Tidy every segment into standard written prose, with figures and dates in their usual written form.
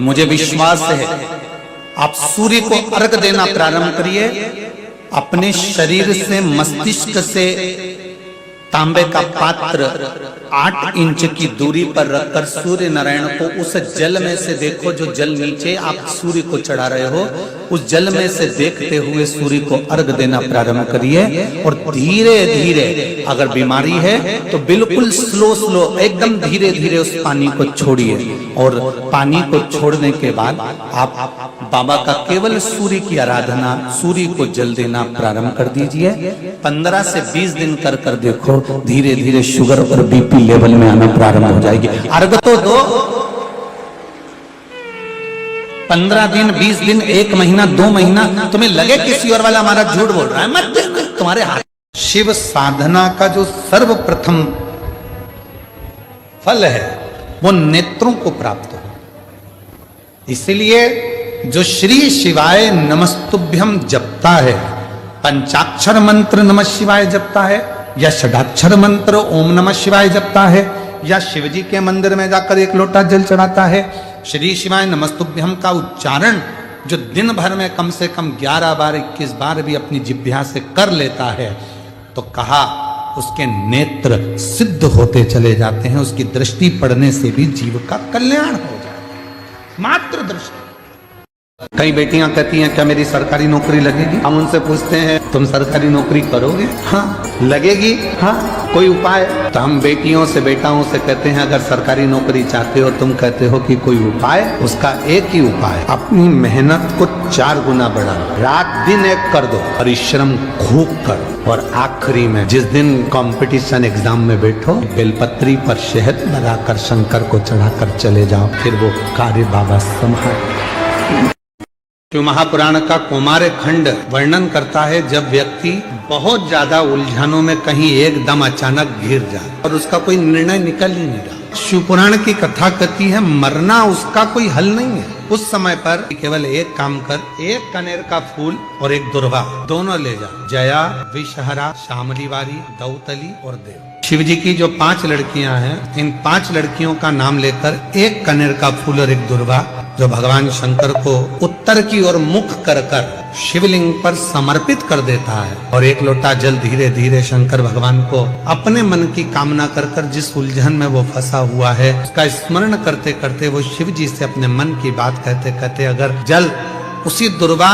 मुझे विश्वास है आप सूर्य को अर्घ देना प्रारंभ करिए। अपने शरीर से मस्तिष्क से तांबे का पात्र 8 इंच की दूरी पर रखकर सूर्य नारायण को उस जल में से देखो, जो जल नीचे आप सूर्य को चढ़ा रहे हो, उस जल में से देखते हुए सूर्य को अर्घ देना प्रारंभ करिए। और धीरे धीरे, अगर बीमारी है तो बिल्कुल स्लो एकदम धीरे धीरे उस पानी को छोड़िए। और पानी को छोड़ने के बाद आप बाबा का केवल सूर्य की आराधना, सूर्य को जल देना प्रारंभ कर दीजिए। 15 से 20 दिन कर कर देखो, धीरे धीरे शुगर और बीपी लेवल में आना प्रारंभ हो जाएगी। अर्घ तो दो, 15 दिन, 20 दिन, 1 महीना, 2 महीना, तुम्हें लगे किसी और वाला हमारा झूठ बोल रहा है, मत देना, तुम्हारे हाथ। शिव साधना का जो सर्वप्रथम फल है वो नेत्रों को प्राप्त हो। इसलिए जो श्री शिवाय नमस्तुभ्यम जपता है, पंचाक्षर मंत्र नमः शिवाय जपता है, या षडाक्षर मंत्र ओम नमः शिवाय जपता है, या शिवजी के मंदिर में जाकर 1 लोटा जल चढ़ाता है, श्री शिवाय नमस्तुभ्यम का उच्चारण जो दिन भर में कम से कम 11 बार 21 बार भी अपनी जिह्वा से कर लेता है, तो कहा उसके नेत्र सिद्ध होते चले जाते हैं। उसकी दृष्टि पड़ने से भी जीव का कल्याण हो जाता है, मात्र दृष्टि। कई बेटियां कहती हैं क्या मेरी सरकारी नौकरी लगेगी? हम उनसे पूछते हैं तुम सरकारी नौकरी करोगे? हाँ। लगेगी? हाँ। कोई उपाय? तो हम बेटियों से, बेटाओं से कहते हैं अगर सरकारी नौकरी चाहते हो, तुम कहते हो कि कोई उपाय, उसका एक ही उपाय, अपनी मेहनत को 4 गुना बढ़ा, रात दिन एक कर दो, परिश्रम खूब करो, और आखिरी में जिस दिन कंपटीशन एग्जाम में बैठो, बेलपत्री पर शहद लगाकर शंकर को चढ़ाकर चले जाओ, फिर वो कार्य बाबा संभाल। जो महापुराण का कौमार खंड वर्णन करता है जब व्यक्ति बहुत ज्यादा उलझनों में कहीं एकदम अचानक घिर जाए और उसका कोई निर्णय निकल ही नहीं रहा। शिवपुराण की कथा कहती है मरना उसका कोई हल नहीं है। उस समय पर केवल एक काम कर, 1 कनेर का फूल और 1 दुर्वा दोनों ले जा। जया, विषहरा, शामलीवारी, दौतली और देव। शिव जी की जो 5 लड़कियां हैं, इन 5 लड़कियों का नाम लेकर 1 कनेर का फूल और 1 दुर्वा जो भगवान शंकर को उत्तर की ओर मुख कर कर शिवलिंग पर समर्पित कर देता है, और 1 लोटा जल धीरे धीरे शंकर भगवान को अपने मन की कामना कर कर जिस उलझन में वो फंसा हुआ है उसका स्मरण करते करते वो शिव जी से अपने मन की बात कहते कहते अगर जल उसी दुर्वा,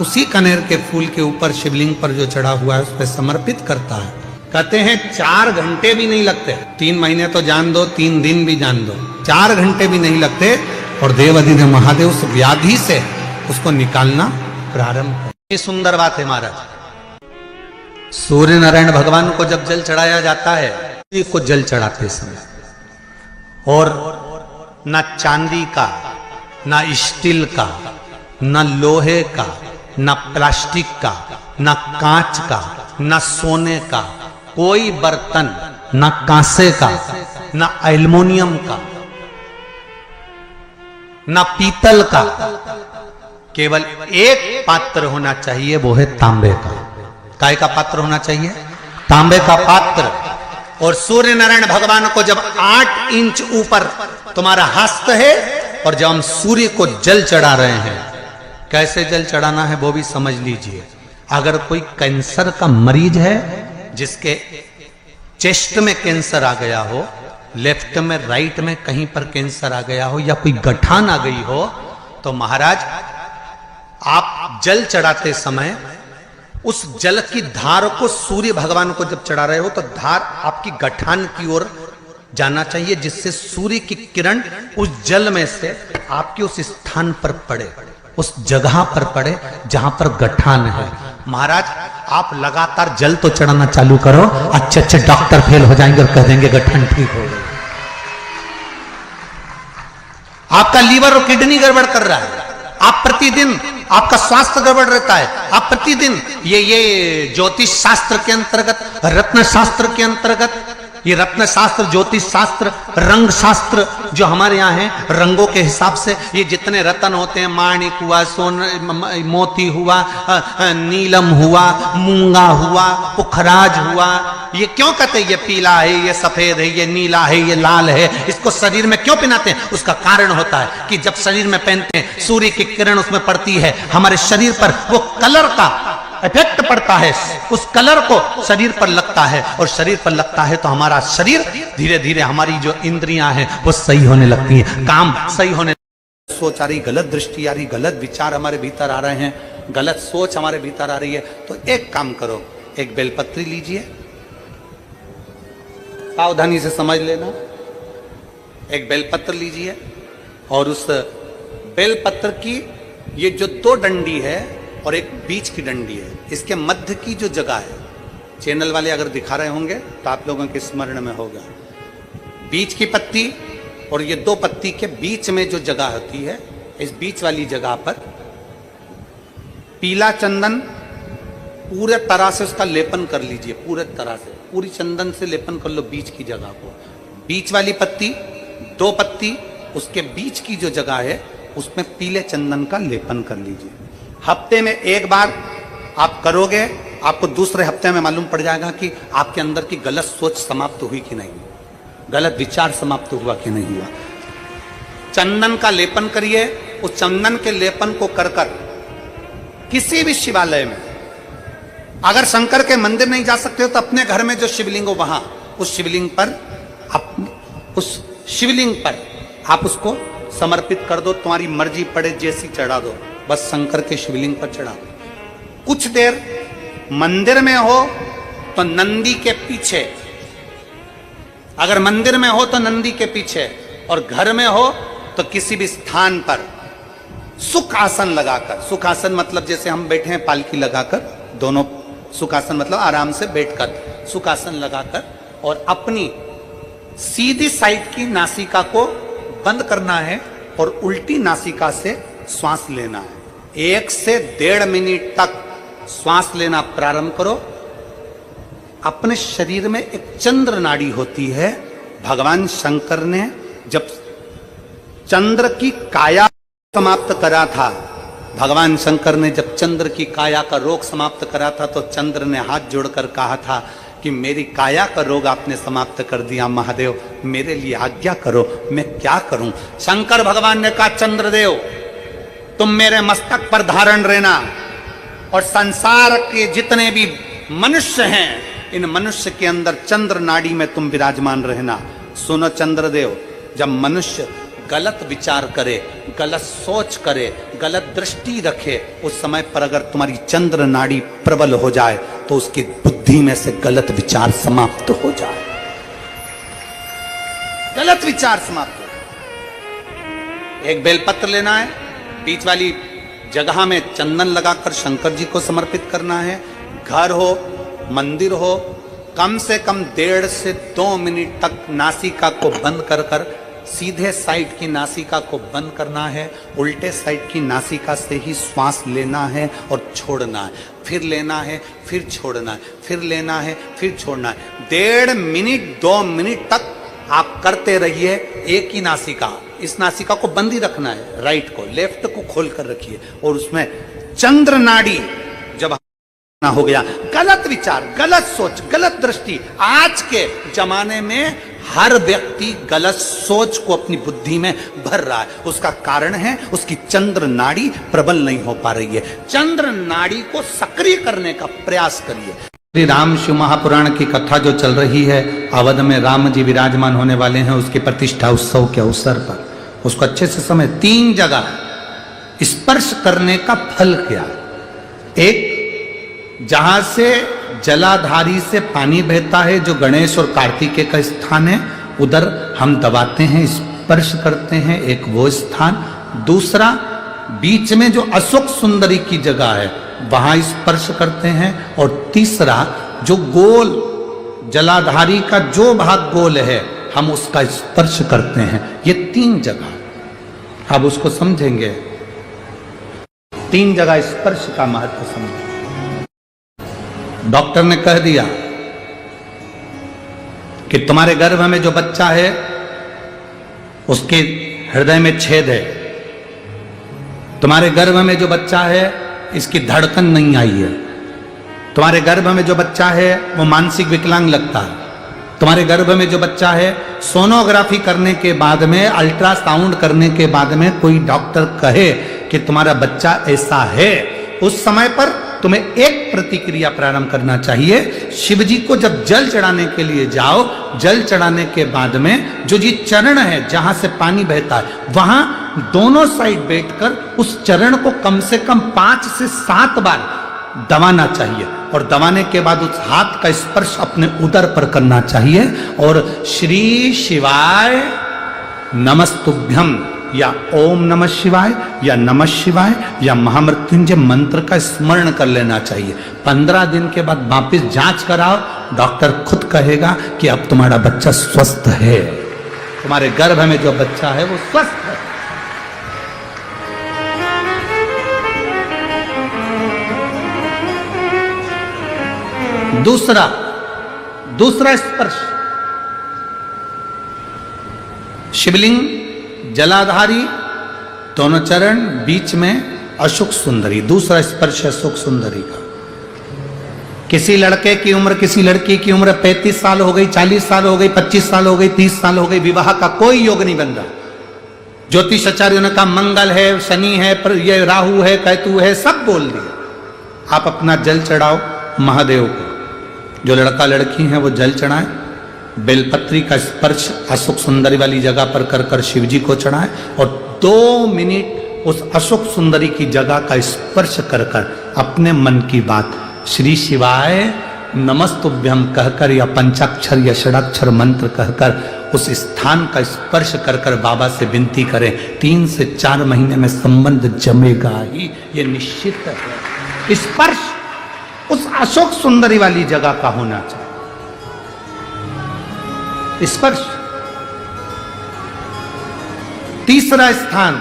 उसी कनेर के फूल के ऊपर शिवलिंग पर जो चढ़ा हुआ है उस पर समर्पित करता है, कहते हैं 4 घंटे भी नहीं लगते। 3 महीने तो जान दो, 3 दिन भी जान दो, 4 घंटे भी नहीं लगते, और देवाधिदेव महादेव उस व्याधि से उसको निकालना प्रारंभ कर। ये सुंदर बात है महाराज। सूर्य नारायण भगवान को जब जल चढ़ाया जाता है, सूर्य को जल चढ़ाते समय, और न चांदी का, न स्टील का, न लोहे का, न प्लास्टिक का, न कांच का, न सोने का कोई बर्तन, न कांसे का, न एल्युमिनियम का, न पीतल का, केवल एक पात्र होना चाहिए, वो है तांबे का। काय का पात्र होना चाहिए? तांबे का पात्र। और सूर्य नारायण भगवान को जब 8 इंच ऊपर तुम्हारा हस्त है, और जब हम सूर्य को जल चढ़ा रहे हैं, कैसे जल चढ़ाना है वो भी समझ लीजिए। अगर कोई कैंसर का मरीज है, जिसके चेस्ट में कैंसर आ गया हो, लेफ्ट में, राइट में कहीं पर कैंसर आ गया हो, या कोई गठान आ गई हो, तो महाराज आप जल चढ़ाते समय उस जल की धार को सूर्य भगवान को जब चढ़ा रहे हो तो धार आपकी गठान की ओर जाना चाहिए, जिससे सूर्य की किरण उस जल में से आपके उस स्थान पर पड़े, उस जगह पर पड़े जहां पर गठान है। महाराज आप लगातार जल तो चढ़ाना चालू करो, अच्छे अच्छे डॉक्टर फेल हो जाएंगे और कह देंगे गठन ठीक हो गई। आपका लीवर और किडनी गड़बड़ कर रहा है, आप प्रतिदिन, आपका स्वास्थ्य गड़बड़ रहता है, आप प्रतिदिन ये ज्योतिष शास्त्र के अंतर्गत, रत्न शास्त्र के अंतर्गत ये रत्न शास्त्र, ज्योतिष शास्त्र, रंग शास्त्र जो हमारे यहाँ है, रंगों के हिसाब से ये जितने रत्न होते हैं, माणिक हुआ, मोती हुआ, नीलम हुआ, मूंगा हुआ, पुखराज हुआ, ये क्यों कहते हैं ये पीला है, ये सफेद है, ये नीला है, ये लाल है, इसको शरीर में क्यों पहनाते हैं? उसका कारण होता है कि जब शरीर में पहनते हैं सूर्य की किरण उसमें पड़ती है, हमारे शरीर पर वो कलर का इफेक्ट पड़ता है, उस कलर को शरीर पर लगता है, और शरीर पर लगता है तो हमारा शरीर धीरे धीरे, हमारी जो इंद्रियां हैं वो सही होने लगती हैं, काम सही होने, सोच आ रही, गलत दृष्टि आ रही, गलत विचार हमारे भीतर आ रहे हैं, गलत सोच हमारे भीतर आ रही है, तो एक काम करो, एक बेलपत्री लीजिए, सावधानी से समझ लेना, एक बेलपत्र लीजिए, और उस बेलपत्र की ये जो 2 डंडी है और एक बीच की डंडी है, इसके मध्य की जो जगह है, चैनल वाले अगर दिखा रहे होंगे तो आप लोगों के स्मरण में होगा, बीच की पत्ती और ये 2 पत्ती के बीच में जो जगह होती है, इस बीच वाली जगह पर पीला चंदन पूरे तरह से उसका लेपन कर लीजिए, पूरे तरह से, पूरी चंदन से लेपन कर लो बीच की जगह को, बीच वाली पत्ती, 2 पत्ती, उसके बीच की जो जगह है उसमें पीले चंदन का लेपन कर लीजिए। हफ्ते में 1 बार आप करोगे, आपको दूसरे हफ्ते में मालूम पड़ जाएगा कि आपके अंदर की गलत सोच समाप्त हुई कि नहीं, गलत विचार समाप्त हुआ कि नहीं हुआ। चंदन का लेपन करिए, उस चंदन के लेपन को कर कर किसी भी शिवालय में, अगर शंकर के मंदिर नहीं जा सकते हो तो अपने घर में जो शिवलिंग हो वहां, उस शिवलिंग पर आप उसको समर्पित कर दो, तुम्हारी मर्जी पड़े जैसी चढ़ा दो, बस शंकर के शिवलिंग पर चढ़ा दो। कुछ देर मंदिर में हो तो नंदी के पीछे, अगर मंदिर में हो तो नंदी के पीछे, और घर में हो तो किसी भी स्थान पर सुख आसन लगाकर, सुख आसन मतलब जैसे हम बैठे हैं पालकी लगाकर, दोनों सुख आसन मतलब आराम से बैठकर, सुख आसन लगाकर, और अपनी सीधी साइड की नासिका को बंद करना है और उल्टी नासिका से श्वास लेना है। 1 से 1.5 मिनट तक श्वास लेना प्रारंभ करो। अपने शरीर में एक चंद्र नाड़ी होती है, भगवान शंकर ने जब चंद्र की काया समाप्त करा था, भगवान शंकर ने जब चंद्र की काया का रोग समाप्त करा था, तो चंद्र ने हाथ जोड़कर कहा था कि मेरी काया का रोग आपने समाप्त कर दिया महादेव, मेरे लिए आज्ञा करो, मैं क्या करूं। शंकर भगवान ने कहा, चंद्रदेव तुम मेरे मस्तक पर धारण रहना, और संसार के जितने भी मनुष्य हैं, इन मनुष्य के अंदर चंद्र नाड़ी में तुम विराजमान रहना। सुनो चंद्रदेव, जब मनुष्य गलत विचार करे, गलत सोच करे, गलत दृष्टि रखे, उस समय पर अगर तुम्हारी चंद्र नाड़ी प्रबल हो जाए तो उसकी बुद्धि में से गलत विचार समाप्त हो जाए, गलत विचार समाप्त हो जाए। एक बेलपत्र लेना है, बीच वाली जगह में चंदन लगाकर शंकर जी को समर्पित करना है। घर हो, मंदिर हो, कम से कम 1.5 से 2 मिनट तक नासिका को बंद कर कर सीधे साइड की नासिका को बंद करना है, उल्टे साइड की नासिका से ही श्वास लेना है और छोड़ना है, फिर लेना है, फिर छोड़ना है, फिर लेना है, फिर छोड़ना है। 1.5 मिनट 2 मिनट तक आप करते रहिए एक ही नासिका, इस नासिका को बंद ही रखना है, राइट को, लेफ्ट को खोल कर रखिए, और उसमें चंद्र नाड़ी जब ना हो गया, गलत विचार, गलत सोच, गलत दृष्टि, आज के जमाने में हर व्यक्ति गलत सोच को अपनी बुद्धि में भर रहा है, उसका कारण है उसकी चंद्र नाड़ी प्रबल नहीं हो पा रही है। चंद्र नाड़ी को सक्रिय करने का प्रयास करिए। श्री राम शिव महापुराण की कथा जो चल रही है, अवध में राम जी विराजमान होने वाले हैं, उसकी प्रतिष्ठा उत्सव के अवसर पर उसको अच्छे से समझ। 3 जगह स्पर्श करने का फल क्या? एक, जहां से जलाधारी से पानी बहता है, जो गणेश और कार्तिकेय का स्थान है, उधर हम दबाते हैं, स्पर्श करते हैं, एक वो स्थान। दूसरा, बीच में जो अशोक सुंदरी की जगह है, वहां स्पर्श करते हैं। और तीसरा, जो गोल जलाधारी का जो भाग गोल है, हम उसका स्पर्श करते हैं। ये 3 जगह अब उसको समझेंगे। 3 जगह स्पर्श का महत्व समझेंगे। डॉक्टर ने कह दिया कि तुम्हारे गर्भ में जो बच्चा है उसके हृदय में छेद है, तुम्हारे गर्भ में जो बच्चा है इसकी धड़कन नहीं आई है, तुम्हारे गर्भ में जो बच्चा है वो मानसिक विकलांग लगता है, तुम्हारे गर्भ में जो बच्चा है सोनोग्राफी करने के बाद में, अल्ट्रासाउंड करने के बाद में कोई डॉक्टर कहे कि तुम्हारा बच्चा ऐसा है, उस समय पर तुम्हें एक प्रतिक्रिया प्रारंभ करना चाहिए। शिव जी को जब जल चढ़ाने के लिए जाओ, जल चढ़ाने के बाद में जो जी चरण है जहां से पानी बहता है वहां दोनों साइड बैठकर उस चरण को कम से कम 5 से 7 बार दबाना चाहिए और दबाने के बाद उस हाथ का स्पर्श अपने उदर पर करना चाहिए और श्री शिवाय नमस्तुभ्यम या ओम नमः शिवाय या नमः शिवाय या महामृत्युंजय मंत्र का स्मरण कर लेना चाहिए। 15 दिन के बाद वापस जांच कराओ, डॉक्टर खुद कहेगा कि अब तुम्हारा बच्चा स्वस्थ है, तुम्हारे गर्भ में जो बच्चा है वो स्वस्थ है। दूसरा स्पर्श, शिवलिंग, जलाधारी, दोनों चरण, बीच में अशोक सुंदरी। दूसरा स्पर्श है अशोक सुंदरी का। किसी लड़के की उम्र, किसी लड़की की उम्र 35 साल हो गई, 40 साल हो गई, 25 साल हो गई, 30 साल हो गई, विवाह का कोई योग नहीं बन रहा। ज्योतिष आचार्यों ने कहा मंगल है, शनि है, ये राहु है, केतु है, सब बोल दिया। आप अपना जल चढ़ाओ महादेव को, जो लड़का लड़की है वो जल चढ़ाए, बेलपत्री का स्पर्श अशोक सुंदरी वाली जगह पर कर कर शिव जी को चढ़ाए और 2 मिनट उस अशोक सुंदरी की जगह का स्पर्श कर कर अपने मन की बात श्री शिवाय नमस्तुभ्यम कहकर या पंचाक्षर या षडाक्षर मंत्र कहकर उस स्थान का स्पर्श कर कर बाबा से विनती करें। 3 से 4 महीने में संबंध जमेगा ही, ये निश्चित है। स्पर्श उस अशोक सुंदरी वाली जगह का होना चाहिए। स्पर्श। तीसरा स्थान,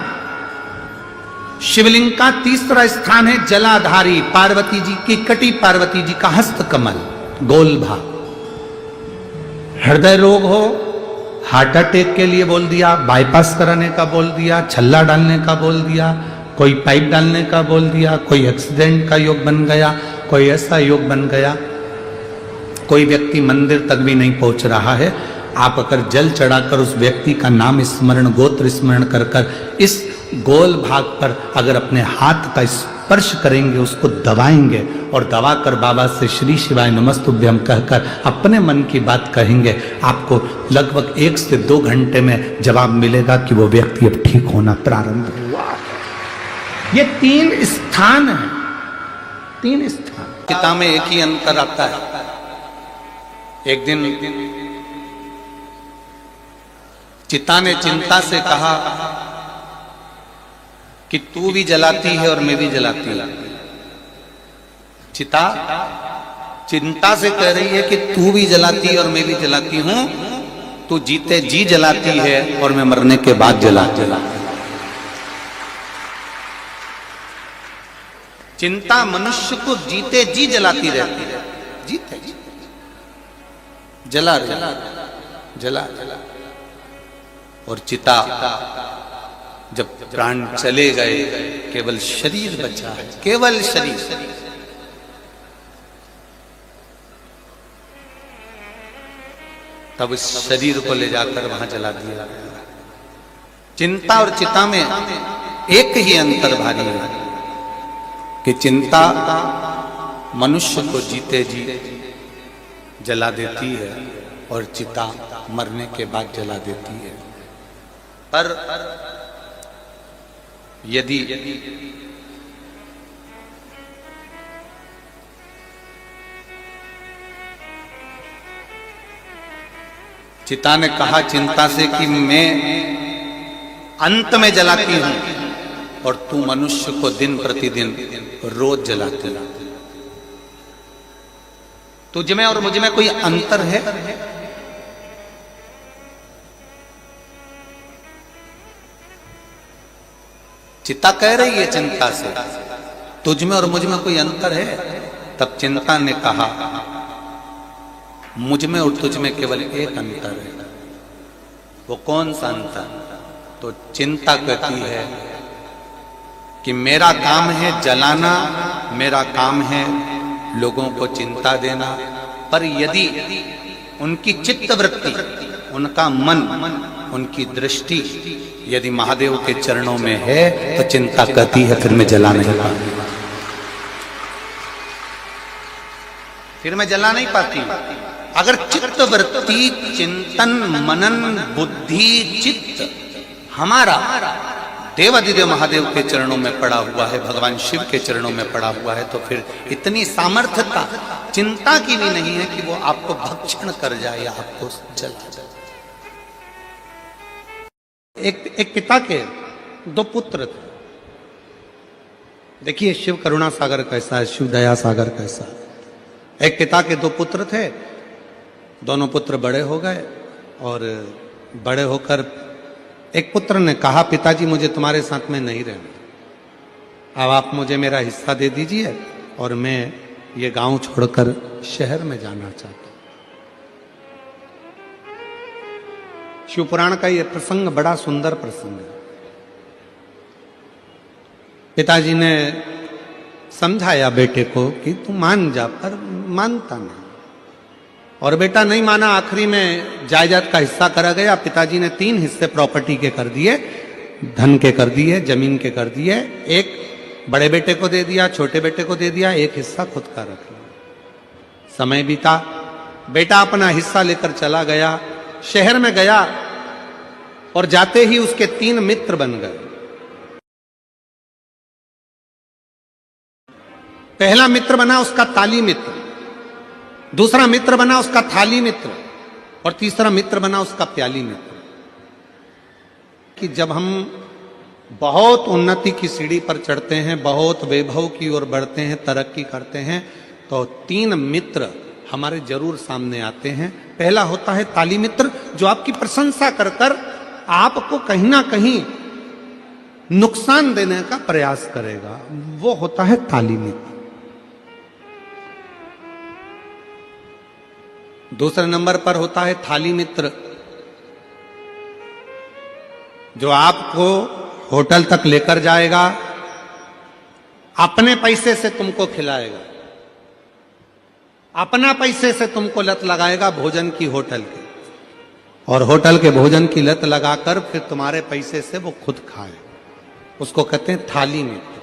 शिवलिंग का तीसरा स्थान है जलाधारी, पार्वती जी की कटी, पार्वती जी का हस्त कमल, गोल भाग। हृदय रोग हो, हार्ट अटैक के लिए बोल दिया, बाईपास कराने का बोल दिया, छल्ला डालने का बोल दिया, कोई पाइप डालने का बोल दिया, कोई एक्सीडेंट का योग बन गया, कोई ऐसा योग बन गया, कोई व्यक्ति मंदिर तक भी नहीं पहुंच रहा है, आप अगर जल चढ़ाकर उस व्यक्ति का नाम स्मरण, गोत्र स्मरण कर कर इस गोल भाग पर अगर अपने हाथ का स्पर्श करेंगे, उसको दबाएंगे और दबाकर बाबा से श्री शिवाय नमस्तुभ्यम कहकर अपने मन की बात कहेंगे, आपको लगभग 1 से 2 घंटे में जवाब मिलेगा कि वो व्यक्ति अब ठीक होना प्रारंभ हुआ। ये 3 स्थान है, 3 स्थान। चिता में एक ही अंतर आता है। एक दिन चिता ने चिंता से कहा कि तू भी जलाती है और मैं भी जलाती हूं। चिता चिंता से कह रही है कि तू भी जलाती है और मैं भी जलाती हूं, तू जीते जी जलाती है और मैं मरने के बाद जलाती हूं। चिंता मनुष्य को जीते जी जलाती रहती है, जीते जी जला जला और चिता जब प्राण चले गए, केवल शरीर बचा है, केवल शरीर। तब इस शरीर को ले जाकर वहां जला दिया। चिंता और चिता में एक ही अंतर भारी है कि चिंता मनुष्य को जीते जी जला देती है और चिता मरने के बाद जला देती है। पर यदि चिता ने कहा चिंता से कि मैं अंत में जलाती हूं और तू मनुष्य को दिन प्रतिदिन रोज जलाती है, तुझ में और मुझ में कोई अंतर है? चिता कह रही है चिंता से, तुझ में और मुझ में कोई अंतर है? तब चिंता ने कहा मुझ में और तुझ में केवल एक अंतर है। वो कौन सा अंतर? तो चिंता कहती है कि मेरा काम है जलाना, मेरा काम है लोगों को चिंता देना, पर यदि उनकी चित्तवृत्ति, उनका मन, उनकी दृष्टि यदि महादेव के चरणों में है तो चिंता कहती है फिर मैं जला नहीं पाती, फिर मैं जला नहीं पाती। अगर चित्तवृत्ति, चिंतन, मनन, बुद्धि, चित्त हमारा देवादिदेव महादेव के चरणों में पड़ा हुआ है, भगवान शिव के चरणों में पड़ा हुआ है, तो फिर इतनी सामर्थ्यता चिंता की भी नहीं है कि वो आपको भक्षण कर जाए या आपको जला जाए। एक पिता के दो पुत्र थे। देखिए शिव करुणा सागर कैसा है, शिव दया सागर कैसा है। एक पिता के दो पुत्र थे, दोनों पुत्र बड़े हो गए और बड़े होकर एक पुत्र ने कहा, पिताजी मुझे तुम्हारे साथ में नहीं रहना, अब आप मुझे मेरा हिस्सा दे दीजिए और मैं ये गांव छोड़कर शहर में जाना चाहता हूं। शिवपुराण का ये प्रसंग बड़ा सुंदर प्रसंग है। पिताजी ने समझाया बेटे को कि तू मान जा, पर मानता नहीं और बेटा नहीं माना। आखिरी में जायदाद का हिस्सा करा गया। पिताजी ने 3 हिस्से प्रॉपर्टी के कर दिए, धन के कर दिए, जमीन के कर दिए। एक बड़े बेटे को दे दिया, छोटे बेटे को दे दिया, एक हिस्सा खुद का रख लिया। समय बीता, बेटा अपना हिस्सा लेकर चला गया, शहर में गया और जाते ही उसके 3 मित्र बन गए। पहला मित्र बना उसका ताली मित्र, दूसरा मित्र बना उसका थाली मित्र और तीसरा मित्र बना उसका प्याली मित्र। कि जब हम बहुत उन्नति की सीढ़ी पर चढ़ते हैं, बहुत वैभव की ओर बढ़ते हैं, तरक्की करते हैं, तो 3 मित्र हमारे जरूर सामने आते हैं। पहला होता है ताली मित्र, जो आपकी प्रशंसा कर कर आपको कहीं ना कहीं नुकसान देने का प्रयास करेगा, वो होता है ताली मित्र। दूसरे नंबर पर होता है थाली मित्र, जो आपको होटल तक लेकर जाएगा, अपने पैसे से तुमको खिलाएगा, अपना पैसे से तुमको लत लगाएगा भोजन की होटल की, और होटल के भोजन की लत लगाकर फिर तुम्हारे पैसे से वो खुद खाए, उसको कहते हैं थाली मित्र।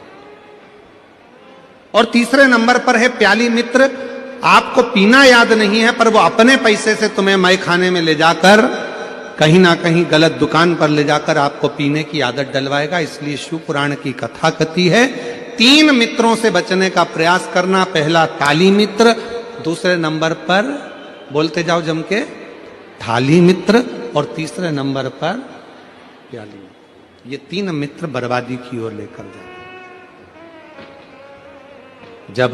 और तीसरे नंबर पर है प्याली मित्र। आपको पीना याद नहीं है, पर वो अपने पैसे से तुम्हें मय खाने में ले जाकर कहीं ना कहीं गलत दुकान पर ले जाकर आपको पीने की आदत डलवाएगा। इसलिए शिव पुराण की कथा कहती है 3 मित्रों से बचने का प्रयास करना। पहला ताली मित्र, दूसरे नंबर पर बोलते जाओ जम के थाली मित्र, और तीसरे नंबर पर प्याली मित्र। ये 3 मित्र बर्बादी की ओर लेकर जाते। जब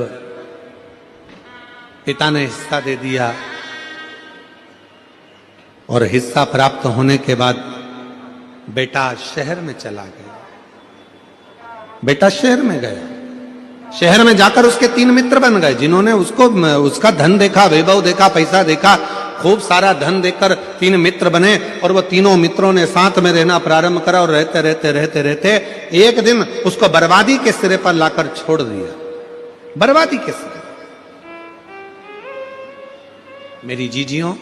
पिता ने हिस्सा दे दिया और हिस्सा प्राप्त होने के बाद बेटा शहर में चला गया। बेटा शहर में गया, शहर में जाकर उसके 3 मित्र बन गए, जिन्होंने उसका धन देखा, वैभव देखा, पैसा देखा, खूब सारा धन देकर 3 मित्र बने और वो तीनों मित्रों ने साथ में रहना प्रारंभ करा और रहते रहते रहते रहते एक दिन उसको बर्बादी के सिरे पर लाकर छोड़ दिया। बर्बादी के सिरे। मेरी जीजियों,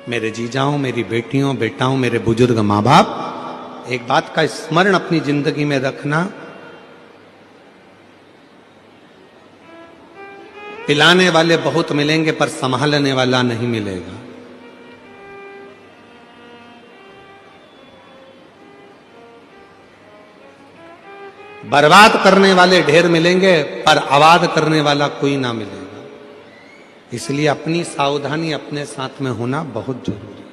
मेरे जीजाओं, मेरी बेटियों, बेटाओं, मेरे बुजुर्ग माँ बाप, एक बात का स्मरण अपनी जिंदगी में रखना, पिलाने वाले बहुत मिलेंगे पर संभालने वाला नहीं मिलेगा। बर्बाद करने वाले ढेर मिलेंगे पर आबाद करने वाला कोई ना मिलेगा। इसलिए अपनी सावधानी अपने साथ में होना बहुत जरूरी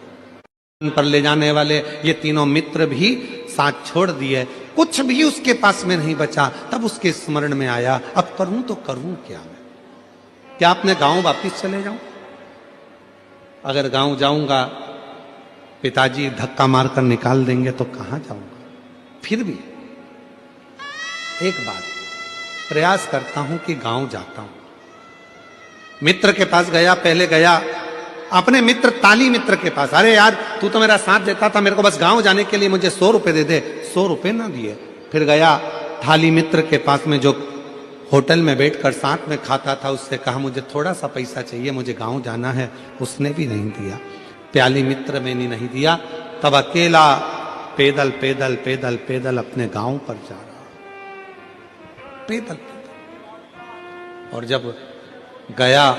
है। पर ले जाने वाले ये तीनों मित्र भी साथ छोड़ दिए, कुछ भी उसके पास में नहीं बचा। तब उसके स्मरण में आया, अब करूं तो करूं क्या मैं? क्या अपने गांव वापिस चले जाऊं? अगर गांव जाऊंगा पिताजी धक्का मारकर निकाल देंगे तो कहां जाऊंगा? फिर भी एक बात प्रयास करता हूं कि गांव जाता हूं। मित्र के पास गया, पहले गया अपने मित्र ताली मित्र के पास, अरे यार तू तो मेरा साथ देता था, मेरे को बस गांव जाने के लिए मुझे 100 रुपए दे दे। 100 रुपए ना दिए। फिर गया थाली मित्र के पास में जो होटल में बैठकर साथ में खाता था, उससे कहा मुझे थोड़ा सा पैसा चाहिए, मुझे गांव जाना है। उसने भी नहीं दिया। प्याली मित्र में नहीं दिया। तब अकेला पैदल पैदल पैदल पैदल अपने गांव पर जा रहा, पैदल पैदल। और जब गया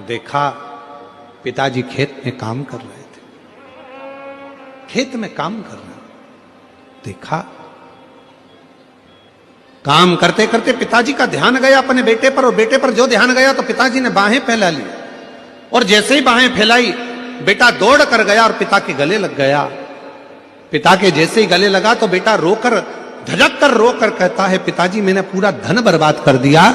देखा पिताजी खेत में काम कर रहे थे, खेत में काम कर रहे। देखा काम करते करते पिताजी का ध्यान गया अपने बेटे पर, और बेटे पर जो ध्यान गया तो पिताजी ने बाहें फैला ली, और जैसे ही बाहें फैलाई बेटा दौड़ कर गया और पिता के गले लग गया। पिता के जैसे ही गले लगा तो बेटा रोकर धड़क कर रोकर कहता है, पिताजी मैंने पूरा धन बर्बाद कर दिया,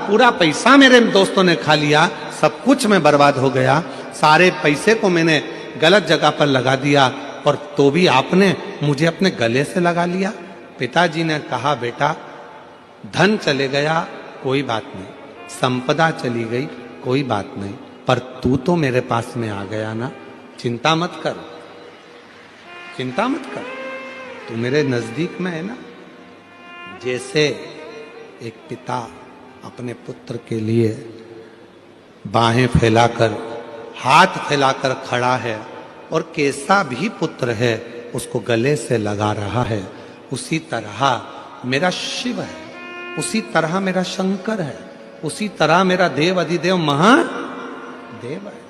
पूरा पैसा मेरे दोस्तों ने खा लिया, सब कुछ में बर्बाद हो गया, सारे पैसे को मैंने गलत जगह पर लगा दिया, और तो भी आपने मुझे अपने गले से लगा लिया। पिताजी ने कहा, बेटा धन चले गया कोई बात नहीं, संपदा चली गई कोई बात नहीं, पर तू तो मेरे पास में आ गया ना, चिंता मत कर, चिंता मत कर, तू मेरे नजदीक में है ना। जैसे एक पिता अपने पुत्र के लिए बाहें फैलाकर हाथ फैलाकर खड़ा है और कैसा भी पुत्र है उसको गले से लगा रहा है, उसी तरह मेरा शिव है, उसी तरह मेरा शंकर है, उसी तरह मेरा देव अधिदेव महादेव है।